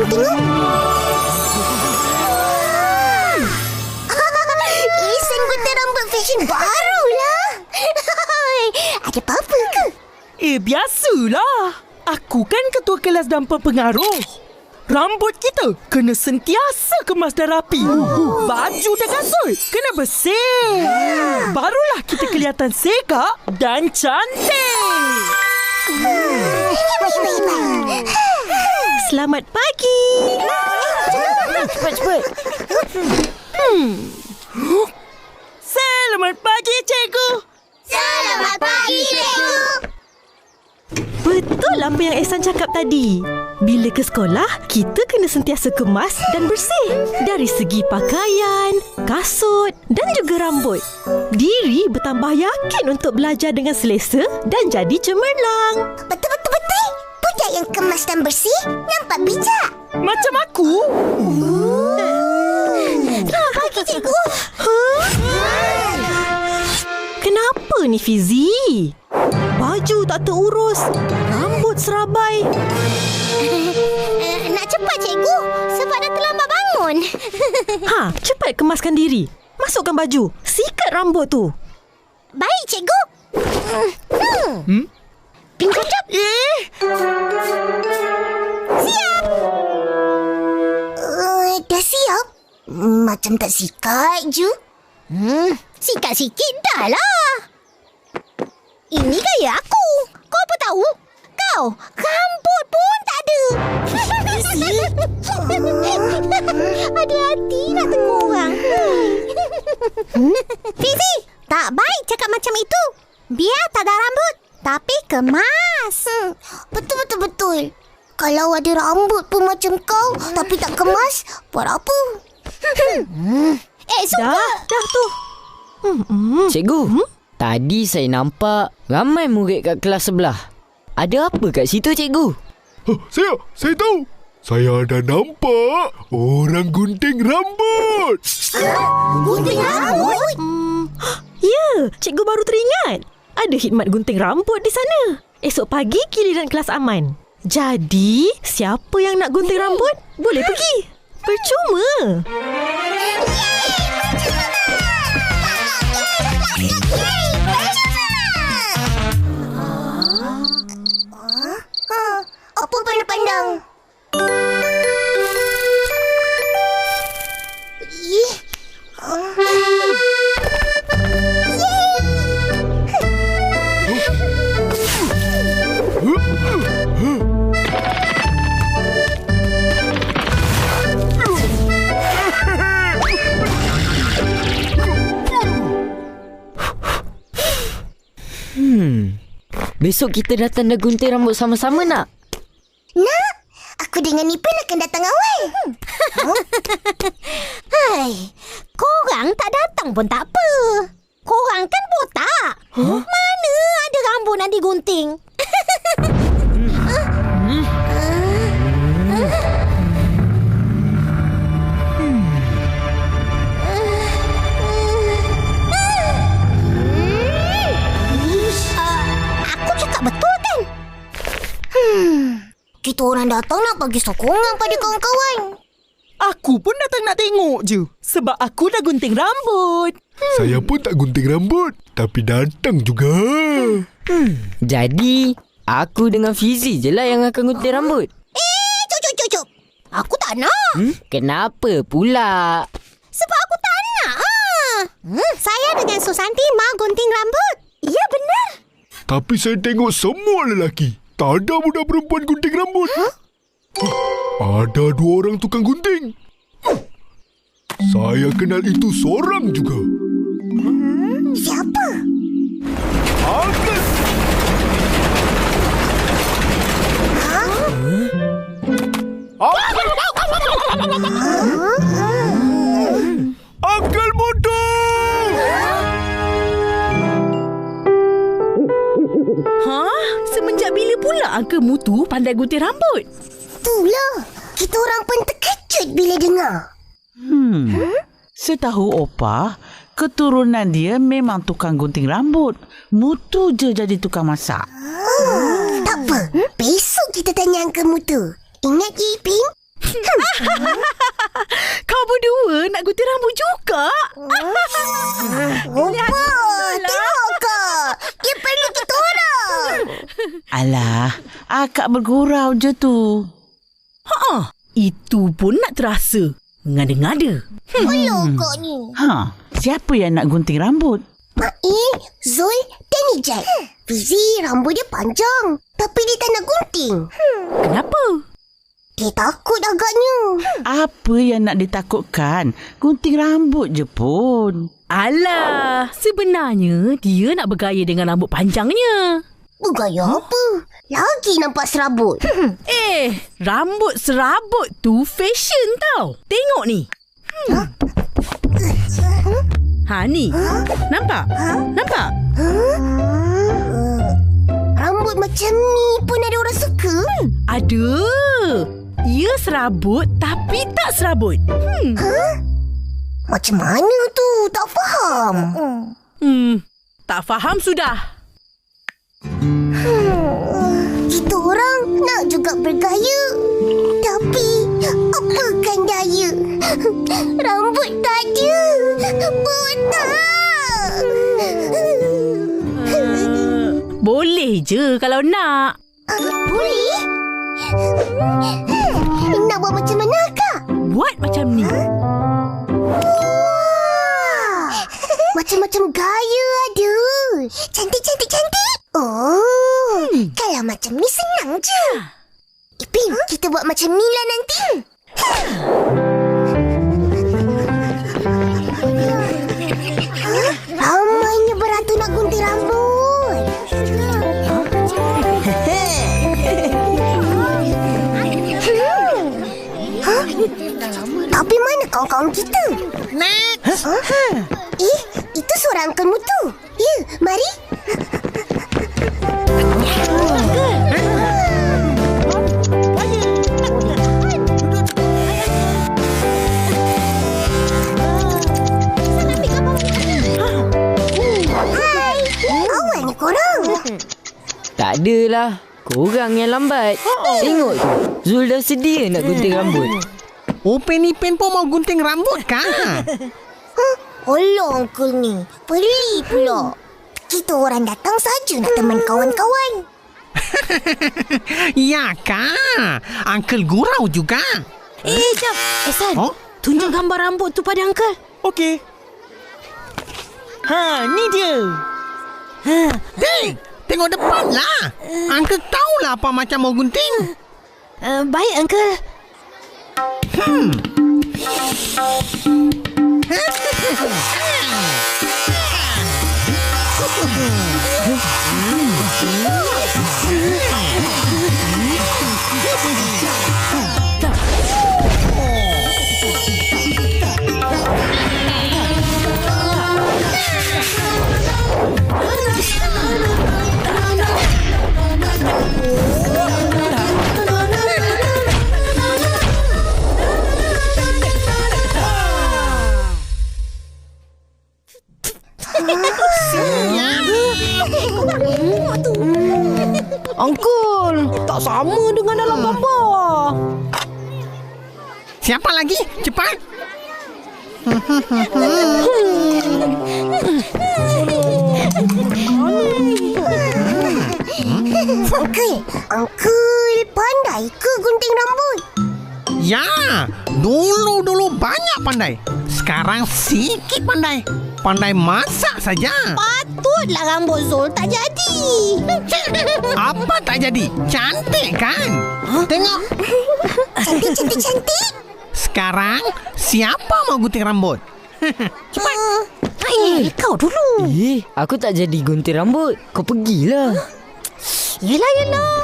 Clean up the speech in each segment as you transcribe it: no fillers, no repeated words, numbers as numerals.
tengok. Isen gunting rambut fashion barulah. Ada apa-apa ke? Biasalah. Aku kan ketua kelas dan pengaruh. Rambut kita kena sentiasa kemas dan rapi. Baju dan kasut kena bersih. Barulah kita kelihatan segak dan cantik. Selamat pagi. Cepat. Selamat pagi, cikgu. Selamat pagi, cikgu. Betul apa yang Ehsan cakap tadi. Bila ke sekolah, kita kena sentiasa kemas dan bersih. Dari segi pakaian, kasut dan juga rambut. Diri bertambah yakin untuk belajar dengan selesa dan jadi cemerlang. Betul. Budak yang kemas dan bersih nampak bijak. Macam aku. Selamat pagi, cikgu. Kenapa ni Fizi? Baju tak terurus, rambut serabai. Nak cepat, cikgu. Sebab dah terlambat bangun. Cepat kemaskan diri. Masukkan baju. Sikat rambut tu. Baik, cikgu. Pinjam jap. Siap. Dah siap? Macam tak sikat je. Sikat sikit dah lah. Ini gaya aku. Kau apa tahu? Kau rambut pun tak ada. Hati-hati nak tengok orang. Fizi, tak baik cakap macam itu. Biar tak ada rambut, tapi kemas. Betul. Kalau ada rambut pun macam kau, tapi tak kemas, buat apa? Suka. Dah tu. Cikgu, tadi saya nampak ramai murid kat kelas sebelah. Ada apa kat situ, cikgu? Saya tahu. Saya ada nampak orang gunting rambut. Gunting rambut? Ya, cikgu baru teringat. Ada khidmat gunting rambut di sana. Esok pagi giliran kelas aman. Jadi, siapa yang nak gunting rambut, boleh pergi. Percuma. Apa pandang-pandang? Besok kita datang dah gunting rambut sama-sama nak? Nak? Aku dengan Nipin akan datang awal. Korang tak datang pun tak apa. Korang kan botak. Mana ada rambut nak digunting? Aku cakap betul kan? Kita orang datang nak bagi sokongan pada kawan-kawan. Aku pun datang nak tengok je. Sebab aku dah gunting rambut. Saya pun tak gunting rambut, tapi datang juga. Jadi, aku dengan Fizi je lah yang akan gunting rambut. Cuk. Aku tak nak. Kenapa pula? Sebab aku tak nak. Saya dengan Susanti mau gunting rambut. Ya, benar. Tapi saya tengok semua lelaki. Tak ada budak perempuan gunting rambut. Ada 2 orang tukang gunting. Saya kenal itu seorang juga. Siapa? Agnes. Uncle Mutu! Semenjak bila pula Uncle Mutu pandai gunting rambut? Itulah. Kita orang pun terkejut bila dengar. Setahu Opa, keturunan dia memang tukang gunting rambut. Mutu je jadi tukang masak. Tak apa. Besok kita tanya Uncle Mutu. Ingat, Ipin? Kau berdua nak gunting rambut juga? Rupa, tengok kak. Dia pendek kita orang. Alah, akak bergurau je tu. Itu pun nak terasa. Ngada-ngada. Alah kak ni. Siapa yang nak gunting rambut? Main, Zul dan Nijat. Fizi rambut dia panjang. Tapi dia tak nak gunting. Kenapa? Dia takut agaknya. Apa yang nak ditakutkan? Gunting rambut je pun. Alah, sebenarnya dia nak bergaya dengan rambut panjangnya. Bergaya apa? Lagi nampak serabut. Rambut serabut tu fashion tau. Tengok ni. Ni. Nampak? Nampak? Rambut macam ni pun ada orang suka? Ada. Ia serabut tapi tak serabut. Macam mana tu? Tak faham. Tak faham sudah. Kita orang nak juga bergaya. Tapi apakan daya? Rambut tak ada. Botak. Boleh je kalau nak. Boleh? Nak buat macam mana kak? Buat macam ni. Macam-macam gaya ada. Cantik. Kalau macam ni senang je. Ipin, kita buat macam ni lah nanti. Ramainya beratur nak gunting rambut. Tapi mana kawan-kawan kita? Itu suara Uncle Mutu. Ya, mari. Hai, awal ni korang. Tak adalah. Korang yang lambat. Tengok tu. Zul dah sedia nak gunting rambut. Ipin pun mau gunting rambut kan? Alah Uncle ni. Pelik pula. Kita orang datang saja nak teman kawan-kawan. Ya kak. Uncle gurau juga. Jap. San, tunjuk gambar rambut tu pada Uncle. Okey. Ni dia. Dek, tengok depan lah. Uncle tahulah apa macam mau gunting. Baik Uncle. Uncle, tak sama dengan dalam gambar. Siapa lagi? Cepat. Uncle pandai ke gunting rambut? Ya, dulu banyak pandai. Sekarang sikit pandai. Pandai masak saja. Patutlah rambut Zul tak jadi. Apa tak jadi? Cantik kan? Tengok. Cantik. Sekarang siapa mau gunting rambut? Cepat. Kau dulu. Aku tak jadi gunting rambut. Kau pergilah. Yelah.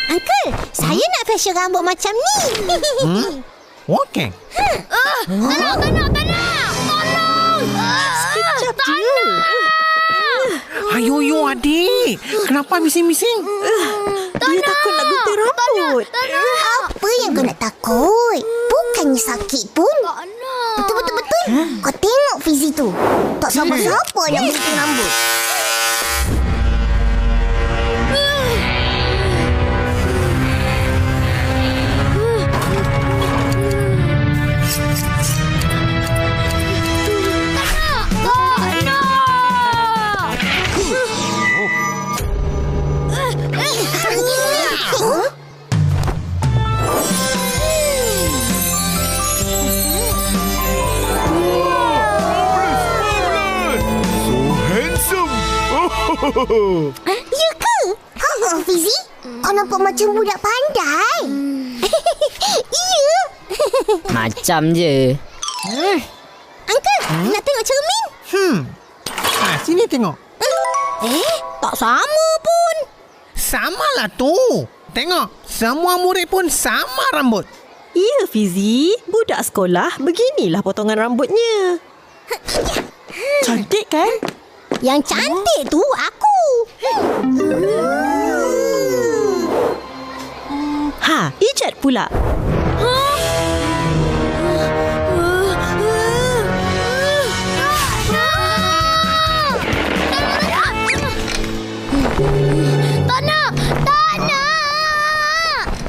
Uncle, saya nak fashion rambut macam ni. Okey. Tolong. Sekejap je. Ayo adik. Kenapa bising-bising? Dia takut nak gunting rambut. Apa yang kau nak takut? Bukannya sakit pun. Betul. Kau tengok Fizi tu. Tak siapa-siapa nak gunting rambut. Ya ke? Fizi, kau nampak macam budak pandai. Ya. Macam je. Uncle, nak tengok cermin? Sini tengok. Tak sama pun. Samalah tu. Tengok, semua murid pun sama rambut. Ya, Fizi. Budak sekolah beginilah potongan rambutnya. Cantik kan? Yang cantik tu aku. Ha, Ijat pula. Tak nak.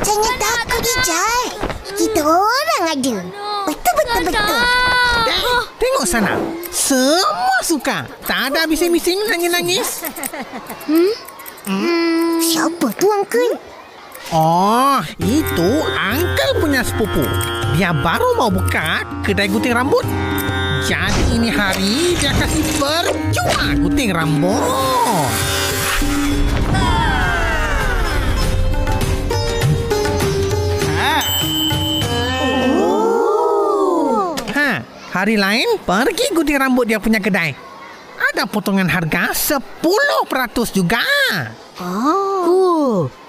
Jangan takut, Ijat. Kita orang ada. Betul. Tengok sana. Semua suka. Tak ada bising-bising nangis-nangis. Siapa tu, Uncle? Oh, itu Uncle punya sepupu. Dia baru mau buka kedai gunting rambut. Jadi ini hari dia kasih percuma gunting rambut. Hari lain pergi gunting rambut dia punya kedai. Ada potongan harga 10% juga.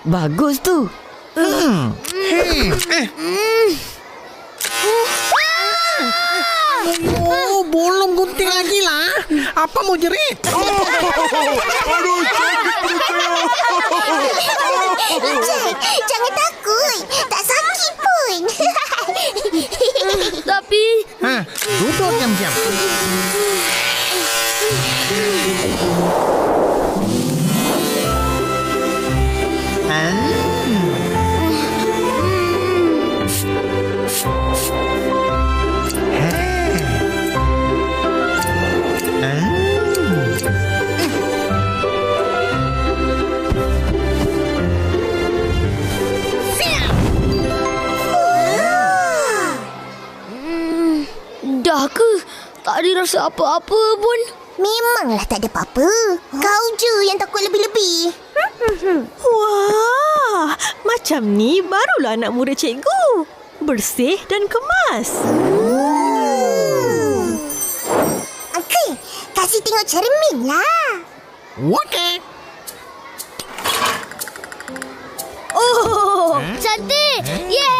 Bagus tu. Oh, belum gunting lagi lah. Apa mau jerit? Aduh, sakit perut saya. Ijat, jangan takut. Tak sakit pun. Tapi Duduk diam-diam. dah ke? Tak ada rasa apa-apa pun. Memanglah tak ada apa-apa. Kau je yang takut lebih-lebih. Wah, macam ni barulah anak muda cikgu. Bersih dan kemas. Uncle, kasih tengok cermin lah. Okey. Oh, cantik. Yeay.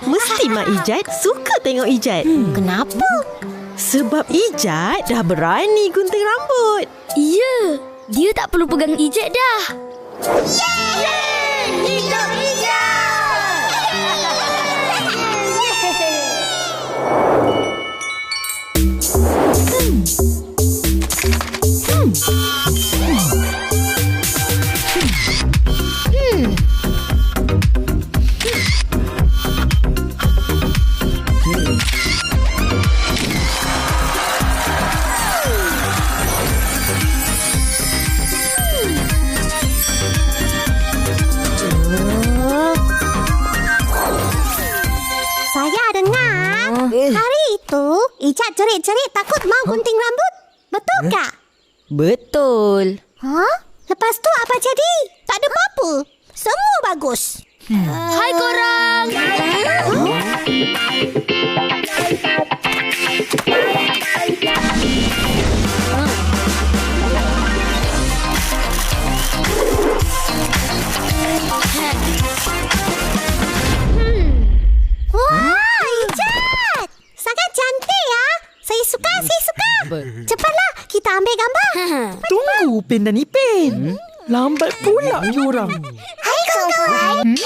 Mesti Mak Ijat suka tengok Ijat. Kenapa? Sebab Ijat dah berani gunting rambut. Ya, dia tak perlu pegang Ijat dah. Yeay! Hidup Ijat! Saya dengar hari itu Ijat jerit-jerit takut mau gunting rambut. Betul tak? Betul. Lepas tu apa jadi? Tak ada apa-apa. Semua bagus. Hai korang. Wah, Ijat! Sangat cantik ya. Saya suka. Cepatlah, kita ambil gambar. Tunggu Upin dan Ipin. Lambat pula diorang. Hai kawan-kawan.